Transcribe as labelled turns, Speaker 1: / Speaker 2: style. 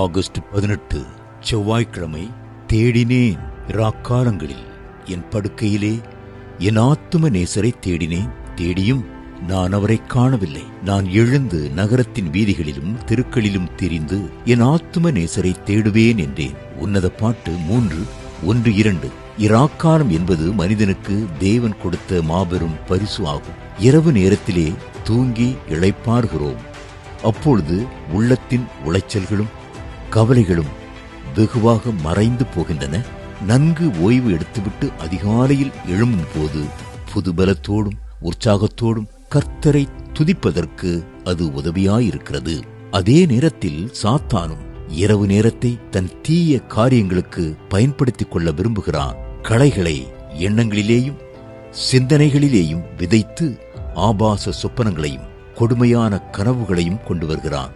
Speaker 1: August 18 செவ்வாய்க்கிழமை. தேடினேன் இராக்காலங்களில் என் படுக்கையிலே என் ஆத்தும நேசரை தேடினேன். தேடியும் நான் அவரை காணவில்லை. நான் எழுந்து நகரத்தின் வீதிகளிலும் தெருக்களிலும் திரிந்து என் ஆத்தும நேசரை தேடுவேன் என்றேன். உன்னத பாட்டு 3:1-2. இராக்காலம் என்பது மனிதனுக்கு தேவன் கொடுத்த மாபெரும் பரிசு ஆகும். இரவு நேரத்திலே தூங்கி இளைப்பாறுகிறோம். அப்பொழுது உள்ளத்தின் உளைச்சல்களும் கவலைகளும் வெகுவாக மறைந்து போகின்றன. நன்கு ஓய்வு எடுத்துவிட்டு அதிகாலையில் எழும்பும் போது புதுபலத்தோடும் உற்சாகத்தோடும் கர்த்தரை துதிப்பதற்கு அது உதவியாயிருக்கிறது. அதே நேரத்தில் சாத்தானும் இரவு நேரத்தை தன் தீய காரியங்களுக்கு பயன்படுத்திக் கொள்ள விரும்புகிறான். களைகளை எண்ணங்களிலேயும் சிந்தனைகளிலேயும் விதைத்து ஆபாச சொப்பனங்களையும் கொடுமையான கனவுகளையும் கொண்டு வருகிறான்.